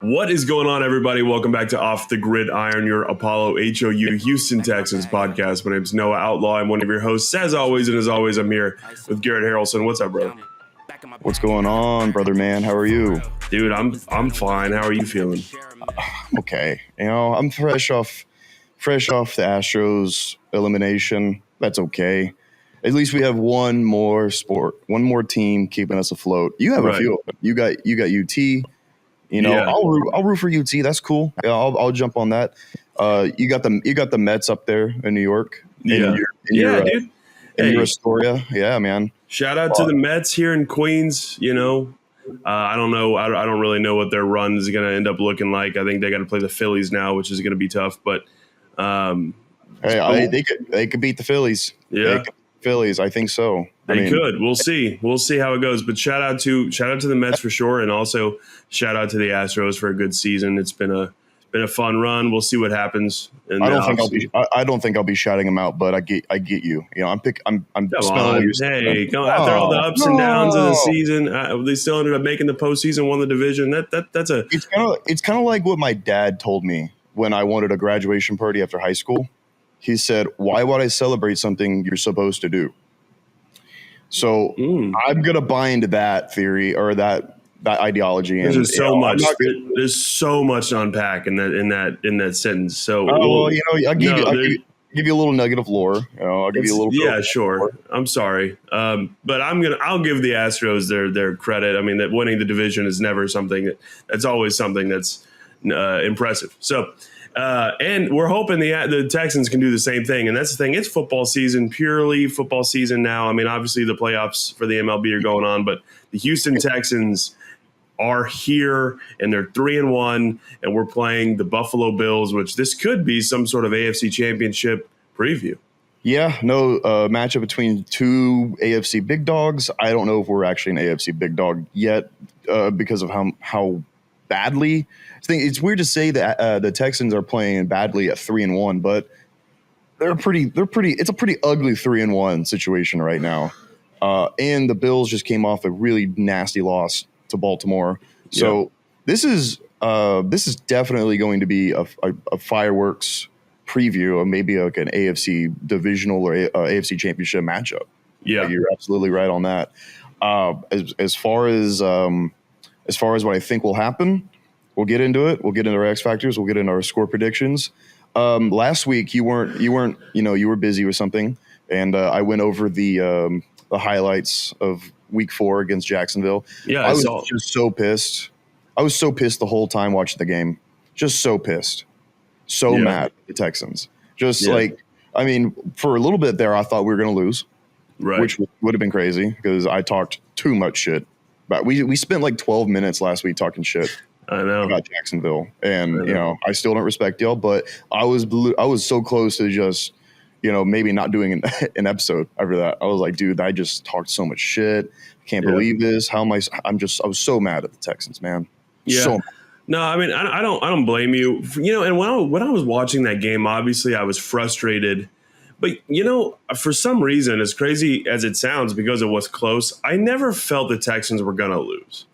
What is going on, everybody? Welcome back to Off the Gridiron, your Apollo HOU Houston Texans podcast. My name is Noah Outlaw. I'm one of your hosts, as always, and as always, I'm here with Garrett Harrelson. What's up, brother? What's going on, brother man? How are you? Dude, I'm fine. How are you feeling? Okay. I'm fresh off the Astros elimination. That's okay. At least we have one more team keeping us afloat. You have a few of them. You got UT. Yeah. I'll root for UT. That's cool. Yeah, I'll jump on that. You got the Mets up there in New York. Yeah. Dude. In your Astoria. Yeah, man. Shout out to the Mets here in Queens. I don't know. I don't really know what their run is going to end up looking like. I think they got to play the Phillies now, which is going to be tough. But they could beat the Phillies. Yeah. Phillies, I think so. They could. We'll see how it goes. But shout out to the Mets for sure, and also shout out to the Astros for a good season. It's been a fun run. We'll see what happens. I don't think I'll be shouting them out, but I get you. After all the ups and downs of the season, they still ended up making the postseason, won the division. It's kind of like what my dad told me when I wanted a graduation party after high school. He said, "Why would I celebrate something you're supposed to do?" So I'm gonna buy into that theory or that ideology. There's so much. There's so much to unpack in that sentence. So I'll give you a little nugget of lore. I'll give you a little. Yeah, sure. Lore. I'm sorry, but I'll give the Astros their credit. I mean, that winning the division is never something that's always something that's impressive. So. And we're hoping the Texans can do the same thing. And that's the thing. It's football season, purely football season now. I mean, obviously the playoffs for the MLB are going on, but the Houston Texans are here and they're 3-1, and we're playing the Buffalo Bills, which this could be some sort of AFC Championship preview. Yeah, no matchup between two AFC big dogs. I don't know if we're actually an AFC big dog yet because of how badly. It's weird to say that the Texans are playing badly at 3-1, but they're pretty. It's a pretty ugly 3-1 situation right now. And the Bills just came off a really nasty loss to Baltimore. So this is definitely going to be a fireworks preview of maybe like an AFC divisional or AFC championship matchup. Yeah, you're absolutely right on that. As far as what I think will happen, we'll get into it. We'll get into our X factors. We'll get into our score predictions. Last week you were busy with something, and I went over the highlights of Week 4 against Jacksonville. Yeah, I was just so pissed. I was so pissed the whole time watching the game. Just so pissed, mad at the Texans. For a little bit there, I thought we were going to lose, right? Which would have been crazy because I talked too much shit. But we spent like 12 minutes last week talking shit. I know about Jacksonville, and I still don't respect y'all, but I was so close to just maybe not doing an episode after that. I was like, dude, I just talked so much shit. I can't believe this. How am I? I was so mad at the Texans, man. Yeah. So mad. No, I mean, I don't blame you. And when I was watching that game, obviously I was frustrated. But, for some reason, as crazy as it sounds, because it was close, I never felt the Texans were going to lose.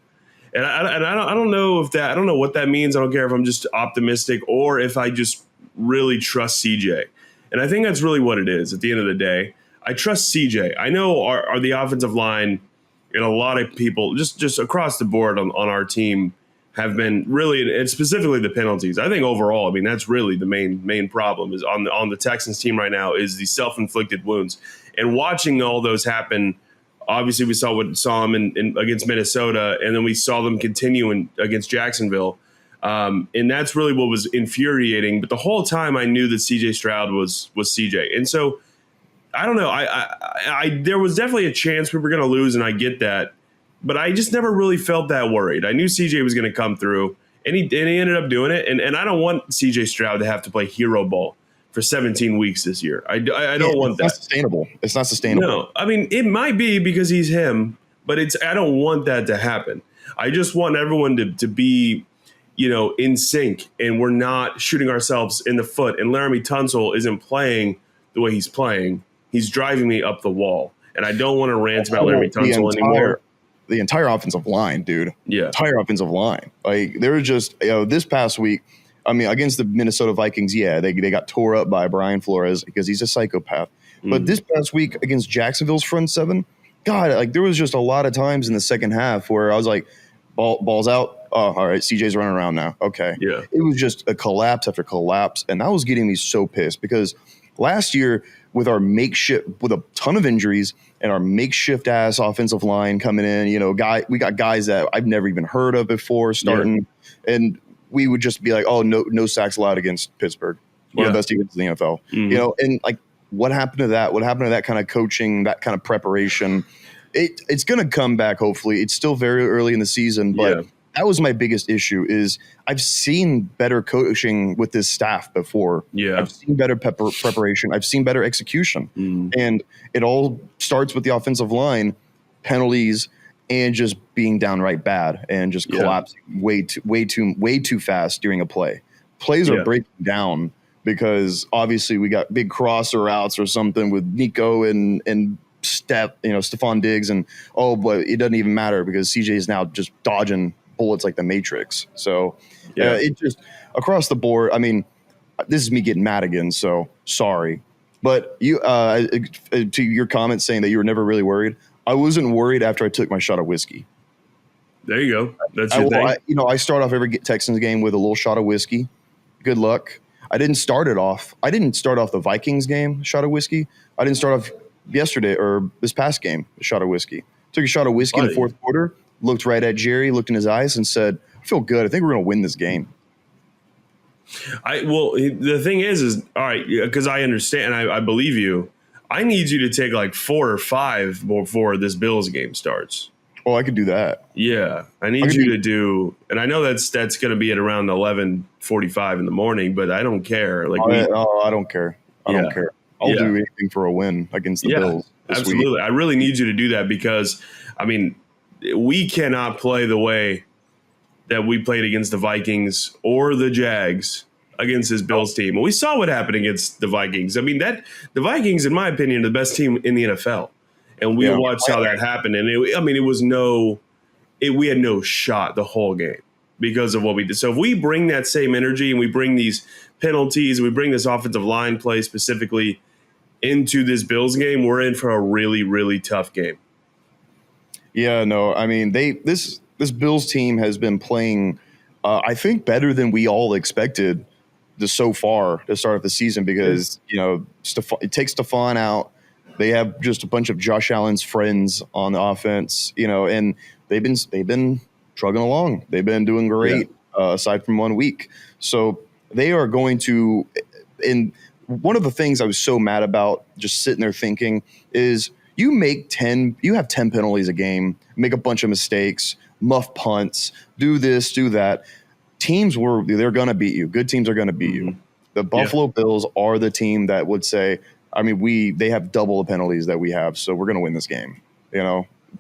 And I don't know I don't know what that means. I don't care if I'm just optimistic or if I just really trust CJ. And I think that's really what it is at the end of the day. I trust CJ. I know our the offensive line and a lot of people just across the board on our team have been really, and specifically the penalties. I think overall, I mean, that's really the main problem is on the Texans team right now is the self-inflicted wounds. And watching all those happen, obviously we saw them in against Minnesota, and then we saw them continue against Jacksonville. And that's really what was infuriating. But the whole time I knew that CJ Stroud was CJ. And so I don't know. I there was definitely a chance we were going to lose, and I get that. But I just never really felt that worried. I knew CJ was going to come through, and he ended up doing it. And I don't want CJ Stroud to have to play hero ball for 17 weeks this year. I don't want that. It's not sustainable. No, I mean, it might be because he's him, but I don't want that to happen. I just want everyone to be, in sync, and we're not shooting ourselves in the foot. And Laramie Tunsil isn't playing the way he's playing. He's driving me up the wall. And I don't want to rant about Laramie Tunsil anymore. the entire offensive line, dude. Yeah. Entire offensive line. Like they were just, this past week, I mean, against the Minnesota Vikings, yeah, they got tore up by Brian Flores because he's a psychopath. But this past week against Jacksonville's front seven, God, like there was just a lot of times in the second half where I was like, ball's out. Oh, all right, CJ's running around now. Okay. Yeah. It was just a collapse after collapse. And that was getting me so pissed because last year with our makeshift, with a ton of injuries and our makeshift ass offensive line coming in, we got guys that I've never even heard of before starting. Yeah. And we would just be like, oh, no sacks allowed against Pittsburgh. One of the best teams in the NFL. And like, what happened to that? What happened to that kind of coaching, that kind of preparation? It's going to come back, hopefully. It's still very early in the season, but that was my biggest issue is I've seen better coaching with this staff before. Yeah. I've seen better preparation. I've seen better execution. And it all starts with the offensive line, penalties, and just being downright bad and just collapsing way too fast during a play. Plays are breaking down because obviously we got big crosser routes or something with Nico and Stephon Diggs but it doesn't even matter because CJ is now just dodging bullets like the Matrix. So it just across the board. I mean, this is me getting mad again. So sorry, but you to your comment saying that you were never really worried. I wasn't worried after I took my shot of whiskey. There you go. That's your thing. I start off every Texans game with a little shot of whiskey. Good luck. I didn't start off the Vikings game shot of whiskey. I didn't start off yesterday or this past game a shot of whiskey. Took a shot of whiskey in the fourth quarter. Looked right at Jerry, looked in his eyes, and said, "I feel good. I think we're going to win this game." The thing is all right, because I understand, I believe you. I need you to take like 4 or 5 before this Bills game starts. Oh, I could do that. Yeah, I need you to do, and I know that's going to be at around 11:45 in the morning, but I don't care. Like, I don't care. I don't care. I'll do anything for a win against the Bills. Absolutely. Week. I really need you to do that because, I mean, we cannot play the way that we played against the Vikings or the Jags against this Bills team. We saw what happened against the Vikings. I mean, the Vikings, in my opinion, are the best team in the NFL. And we watched how that happened. And we had no shot the whole game because of what we did. So if we bring that same energy and we bring these penalties, we bring this offensive line play specifically into this Bills game, we're in for a really, really tough game. Yeah, no, I mean, this Bills team has been playing, I think, better than we all expected so far to start off the season because, it takes Stephon out. They have just a bunch of Josh Allen's friends on the offense, and they've been trugging along. They've been doing great aside from 1 week. So they are going to – and one of the things I was so mad about just sitting there thinking is you have 10 penalties a game, make a bunch of mistakes, muff punts, do this, do that. They're going to beat you. Good teams are going to beat you. The Buffalo Bills are the team that would say – I mean, they have double the penalties that we have, so we're going to win this game.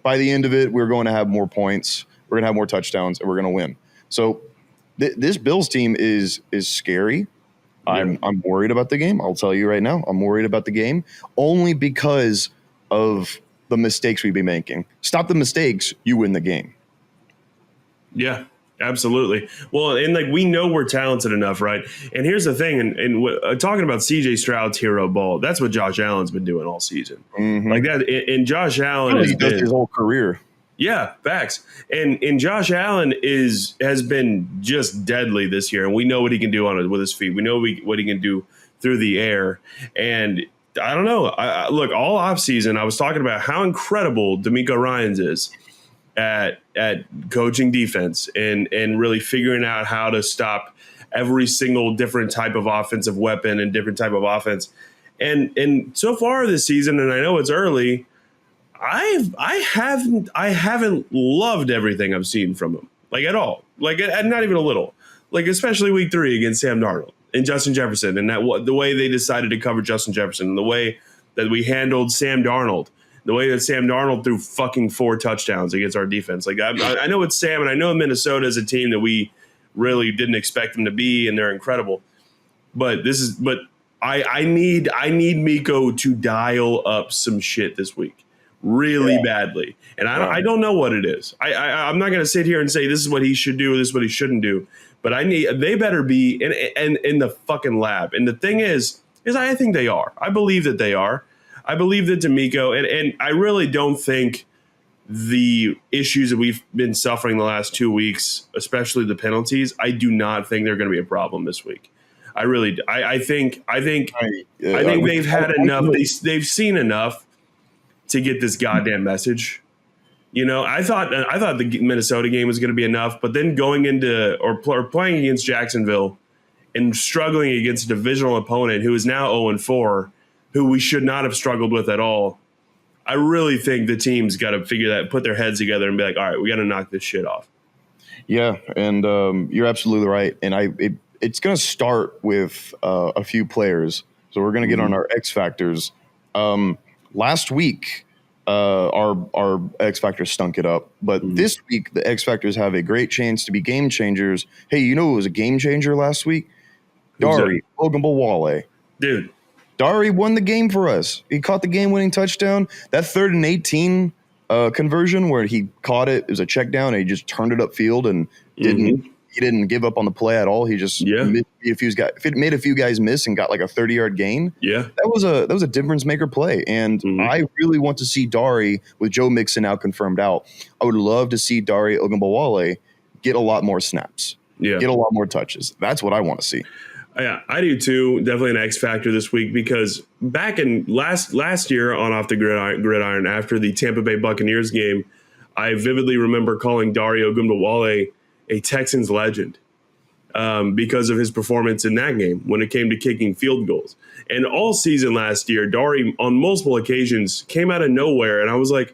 By the end of it, we're going to have more points, we're going to have more touchdowns, and we're going to win. So this Bills team is scary. Yeah. I'm worried about the game. I'll tell you right now, I'm worried about the game only because of the mistakes we've been making. Stop the mistakes, you win the game. Yeah. Absolutely. Well, and we know we're talented enough, right? And here's the thing, and talking about CJ Stroud's hero ball, that's what Josh Allen's been doing all season. Mm-hmm. Like that, and Josh Allen he does his whole career. Yeah, facts. And Josh Allen has been just deadly this year, and we know what he can do with his feet. We know what he can do through the air, and I don't know. Look, all offseason, I was talking about how incredible D'Amico Ryans is at coaching defense and really figuring out how to stop every single different type of offensive weapon and different type of offense. And so far this season, and I know it's early, I haven't loved everything I've seen from him, at all. Not even a little. Especially week 3 against Sam Darnold and Justin Jefferson, and the way they decided to cover Justin Jefferson, and the way that we handled Sam Darnold. The way that Sam Darnold threw fucking 4 touchdowns against our defense. I know it's Sam, and I know Minnesota is a team that we really didn't expect them to be, and they're incredible. But I need Miko to dial up some shit this week. really badly. And I don't know what it is. I'm not going to sit here and say this is what he should do, this is what he shouldn't do. But they better be in the fucking lab. And the thing is I think they are. I believe that they are. I believe that D'Amico, and I really don't think the issues that we've been suffering the last 2 weeks, especially the penalties, I do not think they're going to be a problem this week. I really, I think they've had enough. They've seen enough to get this goddamn message. I thought the Minnesota game was going to be enough, but then going into or playing against Jacksonville and struggling against a divisional opponent who is now 0-4, who we should not have struggled with at all. I really think the team's got to figure that, put their heads together and be like, all right, we got to knock this shit off. Yeah, and you're absolutely right. And it's going to start with a few players. So we're going to get on our X factors. Last week, our X factors stunk it up. But this week, the X factors have a great chance to be game changers. Hey, you know who was a game changer last week? Dario Ogunbowale. Dude. Dari won the game for us. He caught the game-winning touchdown. That 3rd and 18 conversion where he caught it was a check down and he just turned it upfield and didn't give up on the play at all. He just made a few guys miss and got like a 30-yard gain. Yeah, that was a difference maker play. And I really want to see Dari with Joe Mixon now confirmed out. I would love to see Dari Ogunbowale get a lot more snaps. Yeah, get a lot more touches. That's what I want to see. Yeah, I do too. Definitely an X factor this week because back in last year on Off the Gridiron after the Tampa Bay Buccaneers game, I vividly remember calling Dario Ogunbowale a Texans legend because of his performance in that game when it came to kicking field goals. And all season last year, Dari on multiple occasions came out of nowhere, and I was like,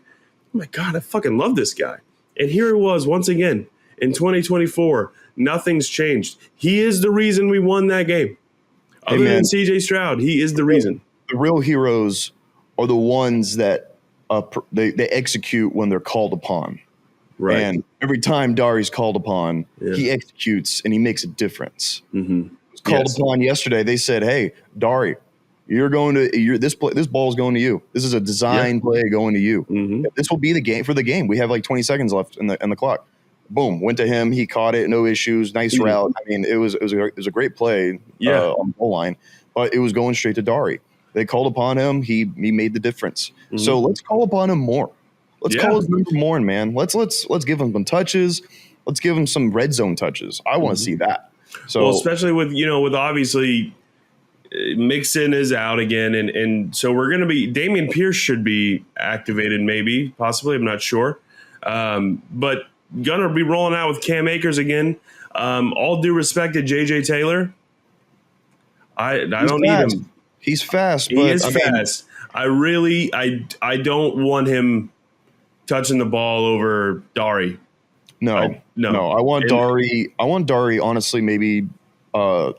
oh my God, I fucking love this guy. And here he was once again in 2024. Nothing's changed. He is the reason we won that game. Other than CJ Stroud, he is the reason. The real heroes are the ones that they execute when they're called upon. Right. And every time Dari's called upon, he executes and he makes a difference. Called upon yesterday. They said, "Hey, Dari, this ball is going to you. This is a design play going to you. This will be the game for the game. We have like 20 seconds left in the clock." Boom, went to him. He caught it, no issues, nice route. I mean, it was a great play on the goal line, but it was going straight to Dari. They called upon him. He made the difference. So let's call upon him more. Let's call his number more, man. Let's give him some touches. Let's give him some red zone touches. I want to see that. So, well, especially with obviously Mixon is out again, and so we're going to be Dameon Pierce should be activated, maybe, possibly. I'm not sure, but. Gonna be rolling out with Cam Akers again. All due respect to JJ Taylor, I don't need him. He's fast. He is fast. I don't want him touching the ball over Dari. No. I want Dari. Honestly, maybe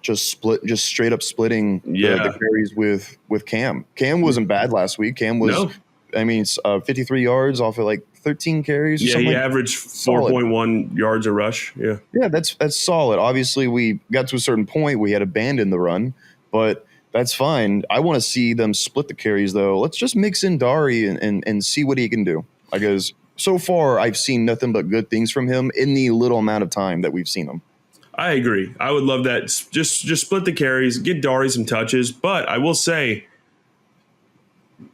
just straight up splitting the carries with Cam. Cam wasn't bad last week. Cam was. 53 yards off of like 13 carries. Yeah, he averaged 4.1 yards a rush. Yeah, that's solid. Obviously, we got to a certain point. We had abandoned the run, but that's fine. I want to see them split the carries, though. Let's just mix in Dari and see what he can do. Because so far, I've seen nothing but good things from him in the little amount of time that we've seen him. I agree. I would love that. Just split the carries, get Dari some touches. But I will say,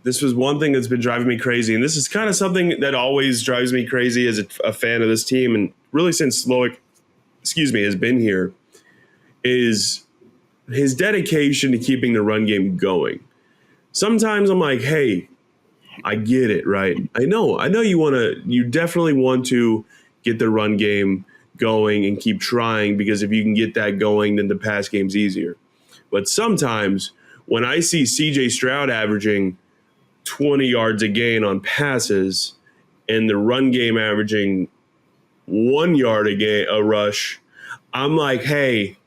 this was one thing that's been driving me crazy, and this is kind of something that always drives me crazy as a fan of this team, and really since Slowick, has been here, is his dedication to keeping the run game going. Sometimes I'm like, hey, I get it, right? I know you definitely want to get the run game going and keep trying, because if you can get that going, then the pass game's easier. But sometimes when I see CJ Stroud averaging 20 yards a gain on passes and the run game averaging 1 yard a rush, I'm like, hey,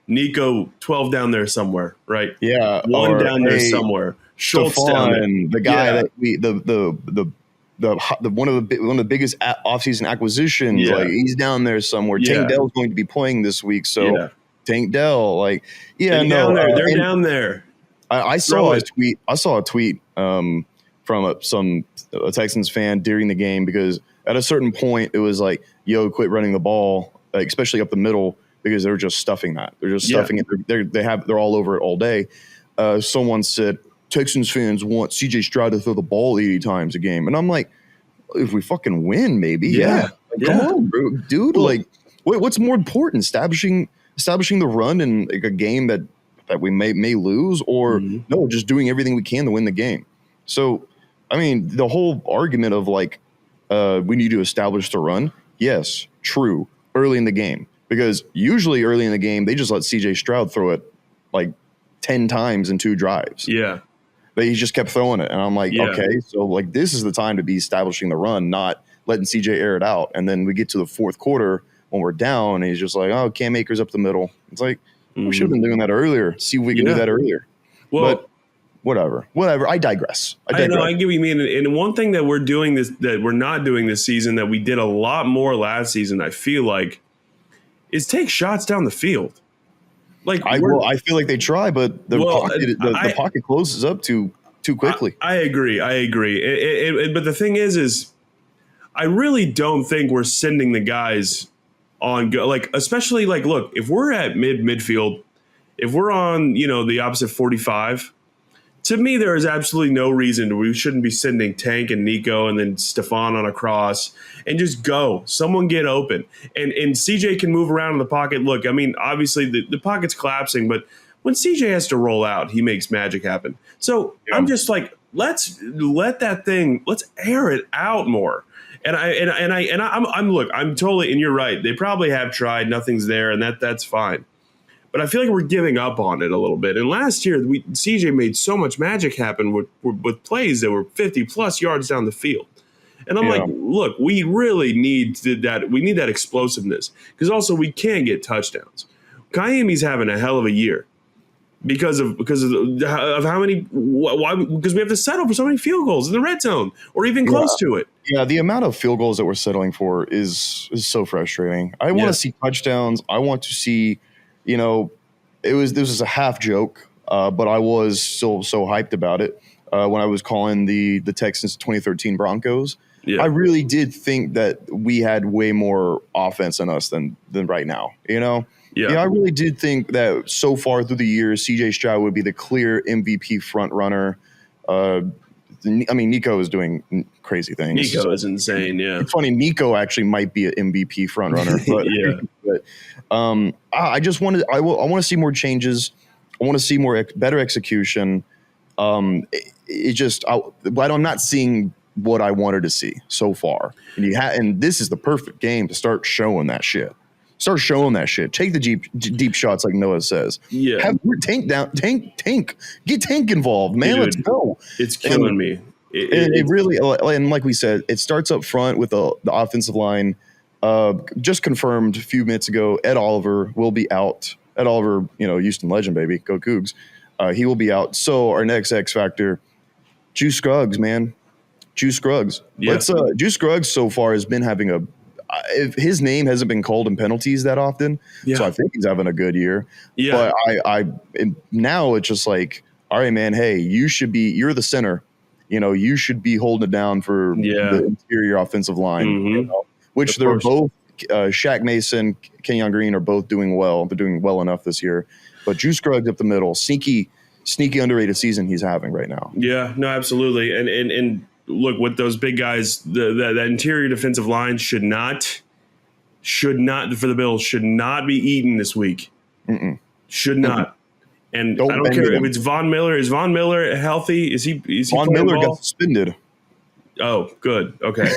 Nico, 12 down there somewhere, right? Yeah. One down there somewhere. Schultz down there. The guy that we one of the biggest offseason acquisitions. Yeah. Like, he's down there somewhere. Yeah. Tank Dell's going to be playing this week, so Tank Dell, they're down there. I saw a tweet. from a Texans fan during the game, because at a certain point it was like, yo, quit running the ball, like, especially up the middle, because they're just stuffing that. They're just stuffing it. They're all over it all day. Someone said Texans fans want CJ Stroud to throw the ball 80 times a game, and I'm like, if we fucking win, maybe, yeah. Come on, bro, dude. Well, like, what's more important, establishing the run in like a game that we may lose, or no, just doing everything we can to win the game. So, I mean, the whole argument of like we need to establish the run, yes, true, early in the game, because usually early in the game they just let CJ Stroud throw it like 10 times in 2 drives. Yeah. But he just kept throwing it. And I'm like, okay, so like this is the time to be establishing the run, not letting CJ air it out. And then we get to the fourth quarter when we're down, and he's just like, oh, Cam Akers up the middle. It's like, we should have been doing that earlier. See if we can do that earlier. Well, but whatever. I digress. I know, I get what you mean. And one thing that we're not doing this season that we did a lot more last season, I feel like, is take shots down the field. Like I feel like they try, but the pocket closes up too quickly. I agree. But the thing is I really don't think we're sending the guys on like, especially like, look, if we're at midfield, if we're on, the opposite 45, to me, there is absolutely no reason we shouldn't be sending Tank and Nico and then Stefan on a cross and just go. Someone get open. And CJ can move around in the pocket. Look, I mean, obviously the pocket's collapsing, but when CJ has to roll out, he makes magic happen. So I'm just like, let's air it out more. I'm totally, and you're right. They probably have tried. Nothing's there, and that's fine. But I feel like we're giving up on it a little bit. And last year, CJ made so much magic happen with plays that were 50-plus yards down the field. And I'm like, look, we really need that. We need that explosiveness, because also we can get touchdowns. Kayemi's having a hell of a year because of how many. Why? Because we have to settle for so many field goals in the red zone or even close to it. Yeah, the amount of field goals that we're settling for is so frustrating. I want to see touchdowns. I want to see. This was a half joke, but I was still so hyped about it when I was calling the Texans 2013 Broncos. Yeah. I really did think that we had way more offense in us than right now. Yeah, I really did think that so far through the year, CJ Stroud would be the clear MVP front runner. I mean, Nico is doing crazy things. Nico is insane. Yeah, it's funny. Nico actually might be an MVP front runner. But I just wanted. I want to see more changes. I want to see better execution. But I'm not seeing what I wanted to see so far. And this is the perfect game to start showing that shit. Start showing that shit. Take the deep shots like Noah says. Yeah. Have Tank down. Tank. Get Tank involved, man. Dude, let's go. It's killing me. It really, and like we said, it starts up front with the offensive line. Just confirmed a few minutes ago, Ed Oliver will be out. Ed Oliver, Houston legend, baby. Go Cougs. He will be out. So our next X Factor, Juice Scruggs, man. Juice Scruggs. Yeah. Juice Scruggs so far has been having if his name hasn't been called in penalties that often, so I think he's having a good year. Yeah. But now it's just like, all right, man. Hey, you're the center. You should be holding it down for the interior offensive line. Which they're both. Shaq Mason, Kenyon Green are both doing well. They're doing well enough this year. But Juice Scruggs up the middle, sneaky underrated season he's having right now. Yeah, no, absolutely. And look, with those big guys, that interior defensive line should not for the Bills should not be eaten this week. Should not. And I don't care if it's Von Miller. Is Von Miller healthy? Is he Von Miller got suspended. Oh, good. Okay.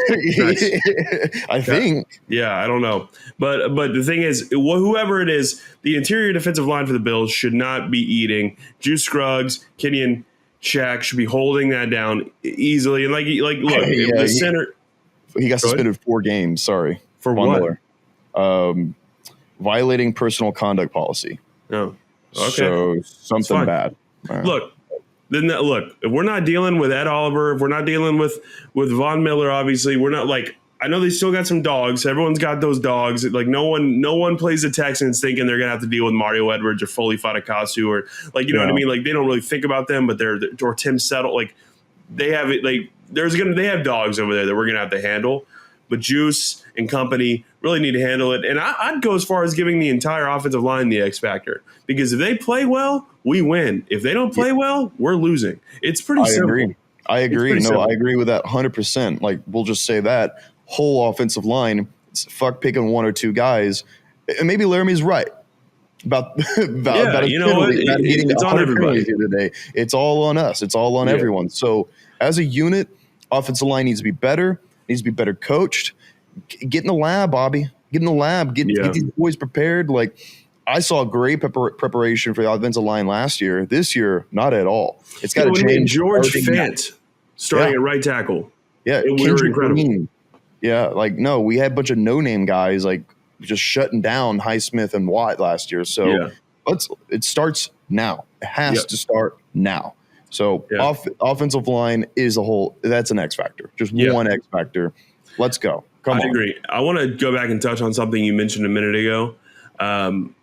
I think. Yeah, I don't know. But the thing is, whoever it is, the interior defensive line for the Bills should not be eating. Juice Scruggs, Kenyon, Shaq should be holding that down easily. And look, the center. He got suspended 4 games. Sorry. For what? Miller. Violating personal conduct policy. Oh, okay. So something bad. Look. If we're not dealing with Ed Oliver, if we're not dealing with Von Miller, obviously, we're not I know they still got some dogs. Everyone's got those dogs. Like no one plays the Texans thinking they're gonna have to deal with Mario Edwards or Foley Fadakasu or know what I mean? Like they don't really think about them, but or Tim Settle. Like they have it like they have dogs over there that we're gonna have to handle. But Juice and company really need to handle it. And I'd go as far as giving the entire offensive line the X factor, because if they play well, we win. If they don't play well, we're losing. It's pretty simple. I agree. No, I agree with that 100%. Like, we'll just say that whole offensive line, fuck picking one or two guys. And maybe Laramie's right about you know what? It's on everybody today. It's all on us. It's all on everyone. So as a unit, offensive line needs to be better. Needs to be better coached. Get in the lab, Bobby. Get in the lab. Get these boys prepared. Like, I saw great preparation for the offensive line last year. This year, not at all. It's got to change. George Fant starting at right tackle. Yeah, we were incredible. Green. Yeah, like, no, we had a bunch of no-name guys like just shutting down Highsmith and Watt last year. So it starts now. It has to start now. So offensive line is a whole. That's an X factor. Just one X factor. Let's go. Come on. I agree. I want to go back and touch on something you mentioned a minute ago. I'm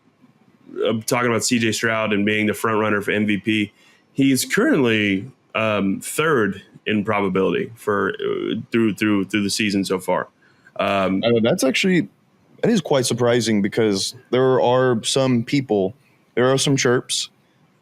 talking about CJ Stroud and being the front runner for MVP. He's currently third in probability for through the season so far. That is quite surprising, because there are some chirps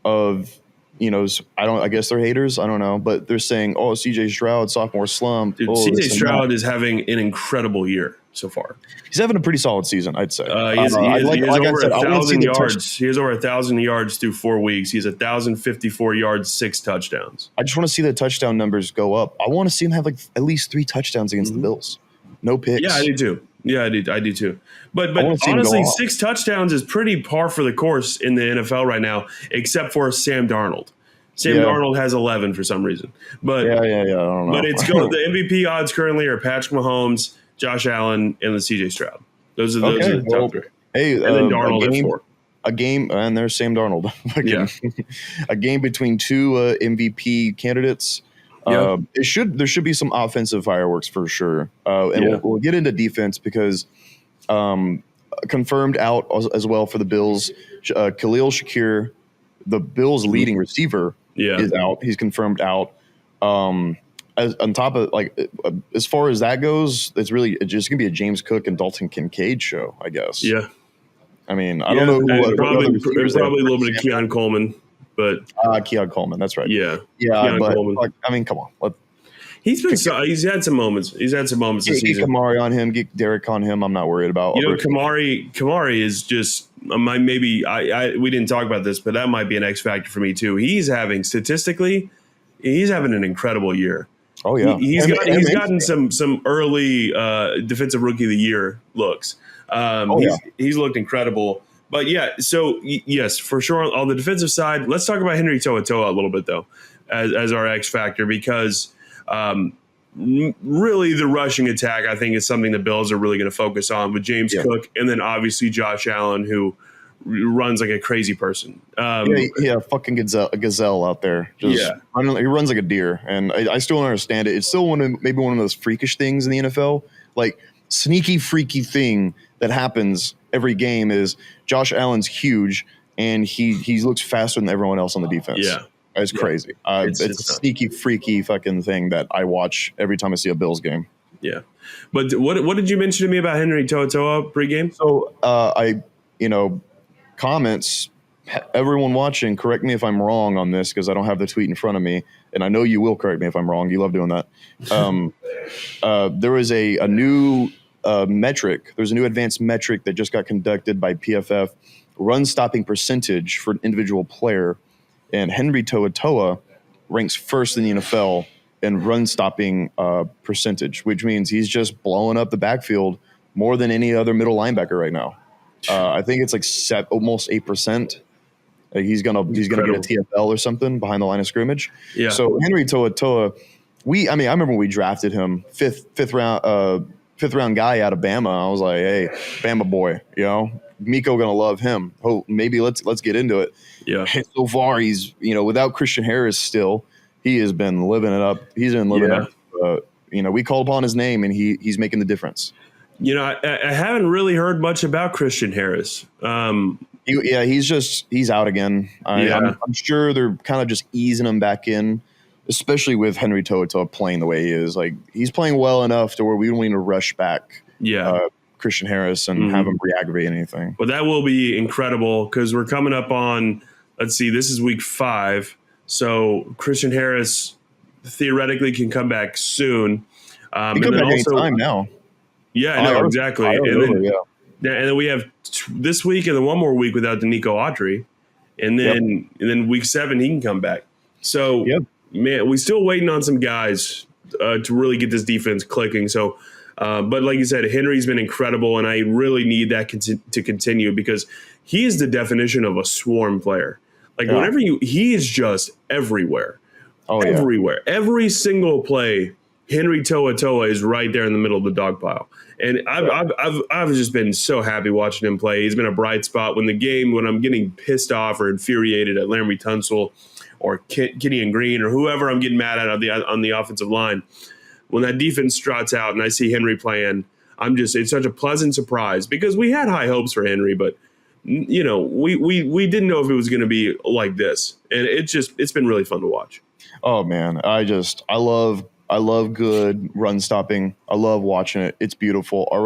of, I guess they're haters. I don't know, but they're saying, "Oh, CJ Stroud, sophomore slump." Dude, CJ Stroud is having an incredible year so far. He's having a pretty solid season, I'd say. He has over 1,000 yards. He has over 1,000 yards through 4 weeks. He's 1,054 yards, 6 touchdowns. I just want to see the touchdown numbers go up. I want to see him have like at least 3 touchdowns against the Bills. No picks. Yeah, I do too. I do too. But honestly, 6 touchdowns is pretty par for the course in the NFL right now, except for Sam Darnold. Sam Darnold has 11 for some reason. But I don't know. But the MVP odds currently are Patrick Mahomes, Josh Allen, and the CJ Stroud. Those are the top 3. Hey, and then Darnold at 4. A game, and there's Sam Darnold. A game between 2 MVP candidates. There should be some offensive fireworks for sure. And we'll get into defense, because confirmed out as well for the Bills. Khalil Shakir, the Bills' leading receiver, is out. He's confirmed out. On top of, like, as far as that goes, it's just gonna be a James Cook and Dalton Kincaid show, I guess. Yeah. I mean, I don't know. Probably a little bit of Keon Coleman, but Keon Coleman, that's right. Yeah. Keon Coleman. Like, I mean, come on. He's had some moments. He's had some moments this season. Get Kamari on him. Get Derek on him. I'm not worried about. Kamari is just we didn't talk about this, but that might be an X factor for me too. He's having an incredible year. Oh yeah, he's gotten some early defensive rookie of the year looks. He's looked incredible. But so yes, for sure on the defensive side. Let's talk about Henry To'oTo'o a little bit though, as our X factor, because really the rushing attack, I think, is something the Bills are really going to focus on with James Cook, and then obviously Josh Allen, who runs like a crazy person. Fucking gazelle out there. He runs like a deer, and I still don't understand it. It's still one of those freakish things in the NFL, like sneaky, freaky thing that happens every game is Josh Allen's huge, and he looks faster than everyone else on the defense. Yeah. It's crazy. It's a sneaky, freaky fucking thing that I watch every time I see a Bills game. Yeah. But what did you mention to me about Henry To'oTo'o pregame? So comments, everyone watching, correct me if I'm wrong on this, because I don't have the tweet in front of me, and I know you will correct me if I'm wrong. You love doing that. There is a new metric. There's a new advanced metric that just got conducted by PFF, run stopping percentage for an individual player. And Henry To'oTo'o ranks first in the NFL in run stopping percentage, which means he's just blowing up the backfield more than any other middle linebacker right now. I think it's like almost 8%. Like he's gonna get a TFL or something behind the line of scrimmage. Yeah. So Henry To'oTo'o, I remember when we drafted him fifth round guy out of Bama. I was like, hey, Bama boy, Miko gonna love him. Oh, maybe let's get into it. Yeah. And so far, he's without Christian Harris, still he has been living it up. He's been living up. We called upon his name, and he's making the difference. I haven't really heard much about Christian Harris. He's out again. I'm sure they're kind of just easing him back in. especially with Henry To'oTo'o playing the way he is. Like, he's playing well enough to where we don't need to rush back Christian Harris and have him re-aggravate anything. But that will be incredible because we're coming up on, let's see, this is week 5. So Christian Harris theoretically can come back soon. He can come back anytime now. Yeah, I know, exactly. And then we have this week and then one more week without Danico Autry. And then week 7, he can come back. So, man, we're still waiting on some guys to really get this defense clicking. So, but like you said, Henry's been incredible, and I really need that to continue because he is the definition of a swarm player. Like, whenever he is just everywhere. Everywhere. Every single play, Henry To'oTo'o is right there in the middle of the dog pile. And I've just been so happy watching him play. He's been a bright spot when I'm getting pissed off or infuriated at Laramie Tunsil or Kenyon Green or whoever I'm getting mad at on the offensive line. When that defense struts out and I see Henry playing, it's such a pleasant surprise because we had high hopes for Henry, but we didn't know if it was going to be like this. And it's been really fun to watch. Oh man, I love good run stopping. I love watching it. It's beautiful. Our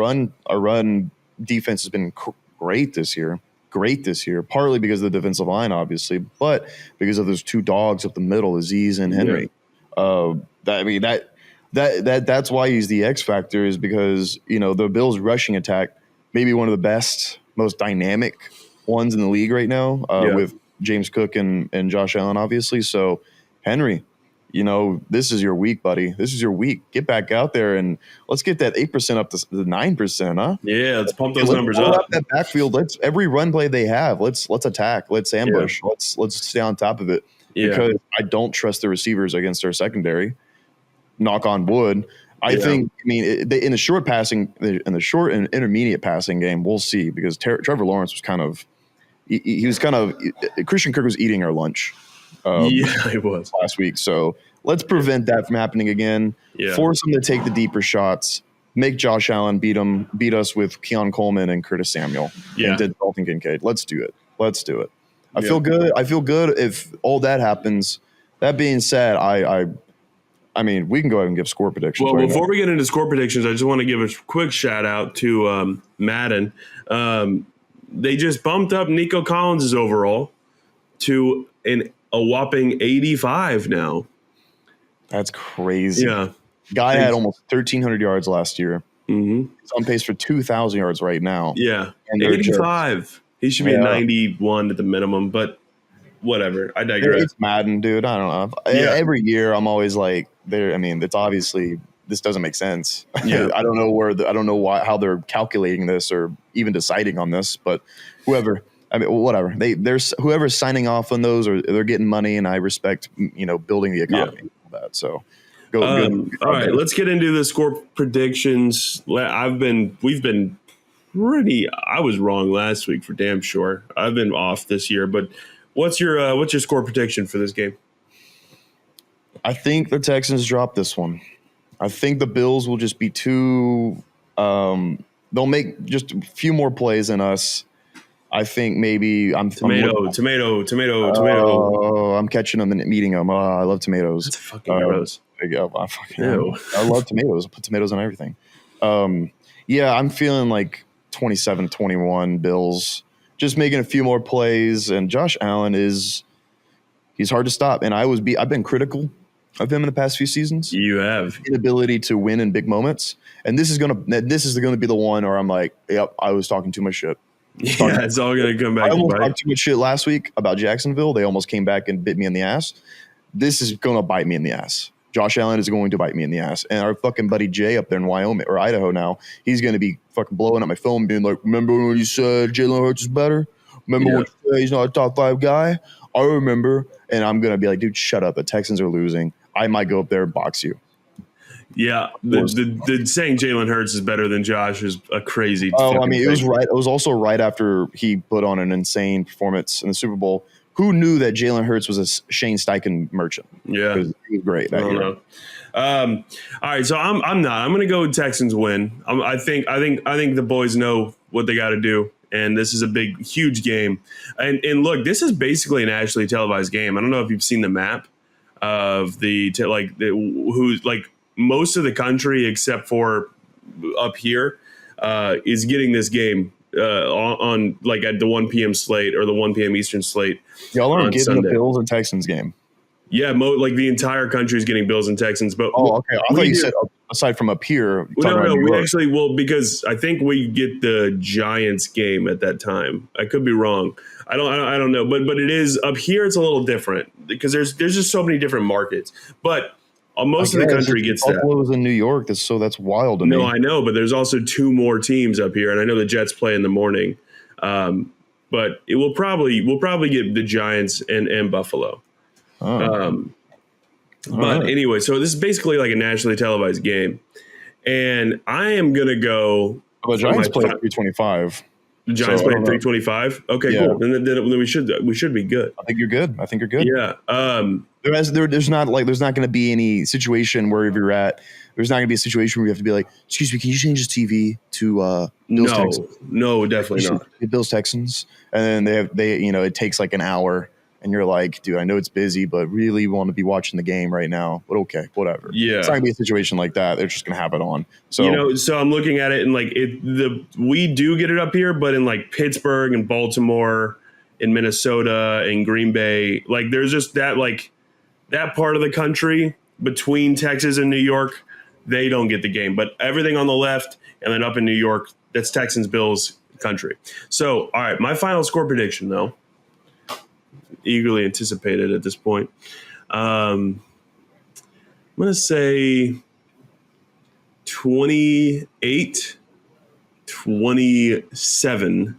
run defense has been great this year. Partly because of the defensive line, obviously, but because of those 2 dogs up the middle, Azeez and Henry. That's why he's the X factor, is because the Bills' rushing attack, maybe one of the best, most dynamic ones in the league right now, with James Cook and Josh Allen, obviously. So Henry, this is your week, buddy. This is your week. Get back out there and let's get that 8% up to the 9%, huh? Yeah, let's pump those numbers up. That backfield. Every run play they have. Let's attack. Let's ambush. Let's stay on top of it. Because I don't trust the receivers against our secondary. Knock on wood. I think. In the short and intermediate passing game, we'll see, because Trevor Lawrence was kind of. He was kind of. Christian Kirk was eating our lunch. It was last week. So let's prevent that from happening again. Force them to take the deeper shots. Make Josh Allen beat us with Keon Coleman and Curtis Samuel. And did Dalton Kincaid. Let's do it. I feel good. I feel good if all that happens. That being said, I mean, we can go ahead and give score predictions. Well, before we get into score predictions, I just want to give a quick shout out to Madden. They just bumped up Nico Collins' overall to a whopping 85 now. That's crazy. Yeah. Guy had almost 1,300 yards last year. Mm-hmm. He's on pace for 2,000 yards right now. Yeah. And 85. He should be 91 at the minimum, but whatever. I digress. It's Madden, dude. I don't know. Every year I'm always like, it's obviously, this doesn't make sense. Yeah. I don't know how they're calculating this or even deciding on this, but whatever. There's whoever's signing off on those, or they're getting money, and I respect, building the economy and all that. So go. All right, let's get into the score predictions. I was wrong last week for damn sure. I've been off this year, but what's your score prediction for this game? I think the Texans drop this one. I think the Bills will just be too. They'll make just a few more plays than us. I think maybe tomato. Oh, I'm catching them and eating them. Oh, I love tomatoes. That's fucking gross. I love tomatoes. I put tomatoes on everything. I'm feeling like 27-21 Bills. Just making a few more plays, and Josh Allen he's hard to stop. And I've been critical of him in the past few seasons. You have inability to win in big moments, and this is gonna be the one where I'm like, yep, I was talking too much shit. Yeah, it's all going to come back. I almost talked too much shit last week about Jacksonville. They almost came back and bit me in the ass. This is going to bite me in the ass. Josh Allen is going to bite me in the ass. And our fucking buddy Jay up there in Wyoming or Idaho now, he's going to be fucking blowing up my phone being like, remember when you said Jalen Hurts is better? Remember when you said he's not a top 5 guy? I remember. And I'm going to be like, dude, shut up. The Texans are losing. I might go up there and box you. Yeah, the saying Jalen Hurts is better than Josh is a crazy. Oh, I mean, it was right. It was also right after he put on an insane performance in the Super Bowl. Who knew that Jalen Hurts was a Shane Steichen merchant? Yeah, he was great that year. All right, so I'm going to go Texans win. I think the boys know what they got to do, and this is a big, huge game. And look, this is basically a nationally televised game. I don't know if you've seen the map. of who's like most of the country except for up here is getting this game on like at the 1 p.m. slate or the 1 p.m. Eastern slate. Y'all aren't on getting Sunday. the Bills and Texans game. Yeah, like the entire country is getting Bills and Texans. But okay. I thought you said aside from up here. No, we actually will because I think we get the Giants game at that time. I could be wrong. I don't know, but it is up here. It's a little different because there's just so many different markets. But most of the country gets that. Buffalo's in New York, that's wild to me. No, I know, but there's also 2 more teams up here, and I know the Jets play in the morning. But we'll probably get the Giants and Buffalo. Oh. But anyway, so this is basically like a nationally televised game, and I am gonna go. The Giants play at 325. The Giants play at 325. Okay, yeah. Cool. Then we should be good. I think you're good. Yeah. There's not going to be any situation where if you're at, there's not going to be a situation where you have to be like, excuse me, can you change the TV to Bills Texans? No, definitely not. Bills Texans, and then it takes like an hour. And you're like, dude, I know it's busy, but really want to be watching the game right now. But okay, whatever. Yeah, it's not gonna be a situation like that. They're just gonna have it on. So so I'm looking at it and like we do get it up here, but in like Pittsburgh and Baltimore, in Minnesota and Green Bay, like there's just that part of the country between Texas and New York, they don't get the game. But everything on the left and then up in New York, that's Texans Bills country. So all right, my final score prediction though. Eagerly anticipated at this point. I'm going to say 28-27.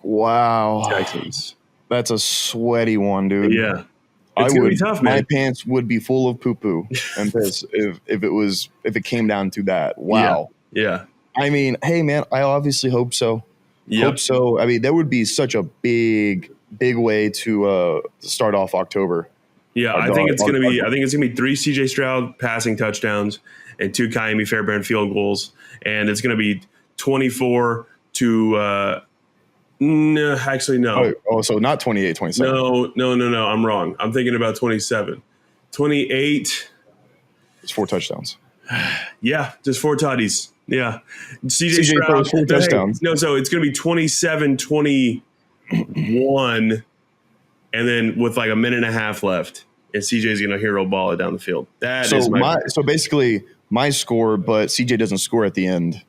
Wow. Texans. That's a sweaty one, dude. Yeah. It's going to be tough, man. My pants would be full of poo-poo and piss if it came down to that. Wow. Yeah. I mean, hey, man, I obviously hope so. Yep. Hope so. I mean, that would be such a big way to start off October. Yeah, I think it's gonna be 3 CJ Stroud passing touchdowns and 2 Kaimi Fairbairn field goals, and it's gonna be 24 to. No, actually no. Oh, so not 28-27. No. I'm wrong. I'm thinking about 27, 28. It's 4 touchdowns. Yeah, just 4 tutties. Yeah, CJ Stroud 4 touchdowns. No, so it's gonna be 27-21. And then with like a minute and a half left, and CJ's going to hero ball it down the field. So basically my score, but CJ doesn't score at the end.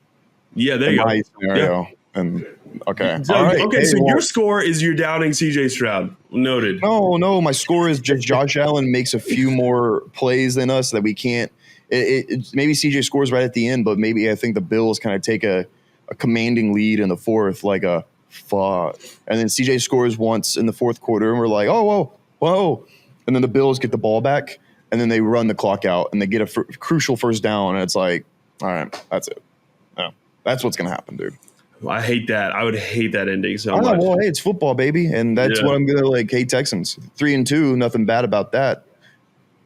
Yeah, there you go. Scenario. Yeah. And okay. So, all right. Okay, so your score is you're doubting CJ Stroud. Noted. No, my score is just Josh Allen makes a few more plays than us that we can't. Maybe CJ scores right at the end, but maybe I think the Bills kind of take a commanding lead in the fourth, like a fuck. And then CJ scores once in the fourth quarter, and we're like, oh, whoa. And then the Bills get the ball back, and then they run the clock out, and they get a crucial first down, and it's like, all right, that's it. No, that's what's going to happen, dude. Well, I hate that. I would hate that ending so much. Well, hey, it's football, baby, and that's what I'm going to hey, Texans. 3-2, nothing bad about that.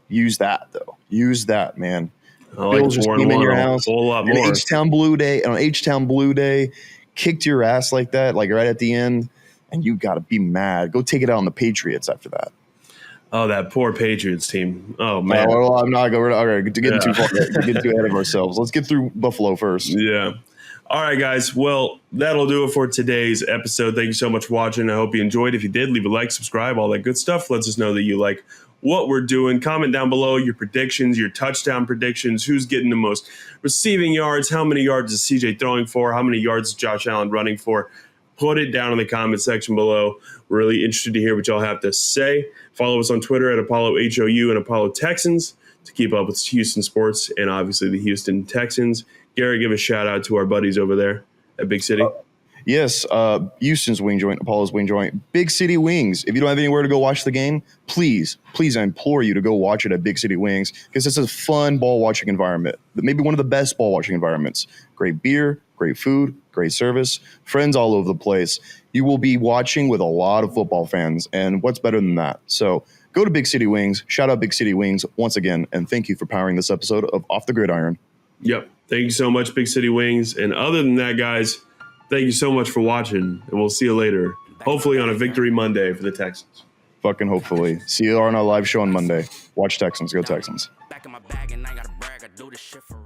Use that, though. Use that, man. Bills just came in your house. A whole lot more. On H-Town Blue Day, kicked your ass like that, like right at the end, and you got to be mad. Go take it out on the Patriots after that. Oh, that poor Patriots team. Oh, man. Well, I'm not going to get too far. Get too ahead of ourselves. Let's get through Buffalo first. Yeah. All right, guys. Well, that'll do it for today's episode. Thank you so much for watching. I hope you enjoyed. If you did, leave a like, subscribe, all that good stuff. Lets us know that you like what we're doing. Comment down below your predictions, your touchdown predictions, who's getting the most receiving yards, how many yards is CJ throwing for, how many yards is Josh Allen running for. Put it down in the comment section below. We're really interested to hear what y'all have to say. Follow us on Twitter at ApolloHOU and Apollo Texans to keep up with Houston sports and obviously the Houston Texans. Garrett, give a shout out to our buddies over there at Big City. Yes, Houston's wing joint, Apollo's wing joint, Big City Wings. If you don't have anywhere to go watch the game, please, I implore you to go watch it at Big City Wings because it's a fun ball watching environment. Maybe one of the best ball watching environments. Great beer, great food, great service, friends all over the place. You will be watching with a lot of football fans, and what's better than that? So go to Big City Wings. Shout out Big City Wings once again, and thank you for powering this episode of Off the Gridiron. Yep. Thank you so much, Big City Wings. And other than that, guys, thank you so much for watching, and we'll see you later, hopefully on a Victory Monday for the Texans. Fucking hopefully. See you on our live show on Monday. Watch Texans. Go Texans. Back in my bag and I gotta brag. I do this shit for